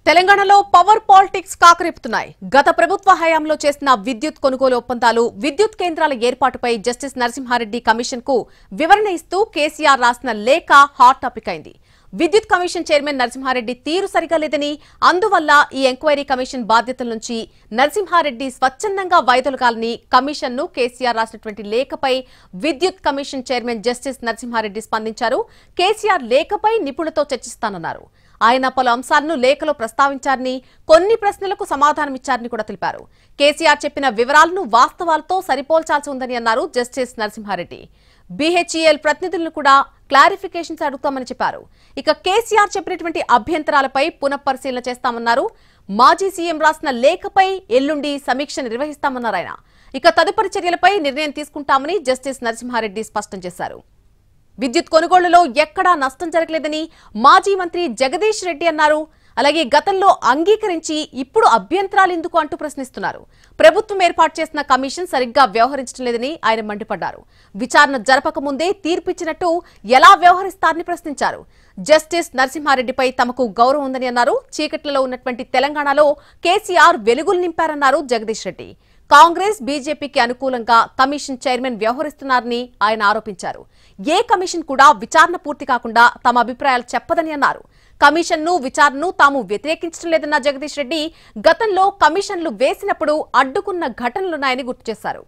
తెలంగాణలో power politics కాకరేపుతున్నాయి. గత ప్రభుత్వ హయాంలో చేసిన విద్యుత్ కొనుగోలు ఒప్పందాలు, విద్యుత్ కేంద్రాల ఏర్పాటుపై జస్టిస్ నరసింహారెడ్డి కమిషన్ కు వివరణ ఇస్తూ కేసీఆర్ రాసిన లేఖ హాట్ టాపిక్ అయింది. విద్యుత్ కమిషన్ చైర్మన్ నరసింహారెడ్డి తీరు సరిగా లేదని, అందువల్ల ఈ ఎంక్వైరీ కమిషన్ బాధ్యతల నుంచి నరసింహారెడ్డి స్వచ్ఛందంగా వైదొలగాలని కమిషన్ ను కేసీఆర్ రాసినటువంటి లేఖపై విద్యుత్ కమిషన్ చైర్మన్ జస్టిస్ నరసింహారెడ్డి స్పందించారు. కేసీఆర్ లేఖపై నిపుణులతో చర్చిస్తానన్నారు. ఆయన పలు అంశాలను లేఖలో ప్రస్తావించారని, కొన్ని ప్రశ్నలకు సమాధానమిచ్చారని కూడా తెలిపారు. కేసీఆర్ చెప్పిన వివరాలను వాస్తవాలతో సరిపోల్చాల్సి ఉందని అన్నారు జస్టిస్ నరసింహారెడ్డి. బీహెచ్ఈఎల్ ప్రతినిధులను కూడా క్లారిఫికేషన్స్ అడుగుతామని చెప్పారు. ఇక కేసీఆర్ చెప్పినటువంటి అభ్యంతరాలపై పునఃపరిశీలన చేస్తామన్నారు. మాజీ సీఎం రాసిన లేఖపై ఎల్లుండి సమీక్ష నిర్వహిస్తామన్నారు ఆయన. ఇక తదుపరి చర్యలపై నిర్ణయం తీసుకుంటామని జస్టిస్ నరసింహారెడ్డి స్పష్టం చేశారు. విద్యుత్ కొనుగోళ్లలో ఎక్కడా నష్టం జరగలేదని మాజీ మంత్రి జగదీష్ రెడ్డి అన్నారు. అలాగే గతంలో అంగీకరించి ఇప్పుడు అభ్యంతరాలు ఎందుకు అంటూ ప్రశ్నిస్తున్నారు. ప్రభుత్వం ఏర్పాటు చేసిన కమిషన్ సరిగ్గా వ్యవహరించడం లేదని ఆయన మండిపడ్డారు. విచారణ జరపక ముందే తీర్పిచ్చినట్టు ఎలా వ్యవహరిస్తారని ప్రశ్నించారు. జస్టిస్ నరసింహారెడ్డిపై తమకు గౌరవం ఉందని అన్నారు. చీకట్లలో ఉన్నటువంటి తెలంగాణలో కేసీఆర్ వెలుగులు నింపారన్నారు జగదీష్ రెడ్డి. కాంగ్రెస్, బీజేపీకి అనుకూలంగా కమిషన్ చైర్మన్ వ్యవహరిస్తున్నారని ఆయన ఆరోపించారు. ఏ కమిషన్ కూడా విచారణ పూర్తి కాకుండా తమ అభిప్రాయాలు చెప్పదని అన్నారు. కమిషన్ను, విచారణను తాము వ్యతిరేకించడం లేదన్న జగదీష్ రెడ్డి గతంలో కమిషన్లు వేసినప్పుడు అడ్డుకున్న ఘటనలున్నాయని గుర్తు చేశారు.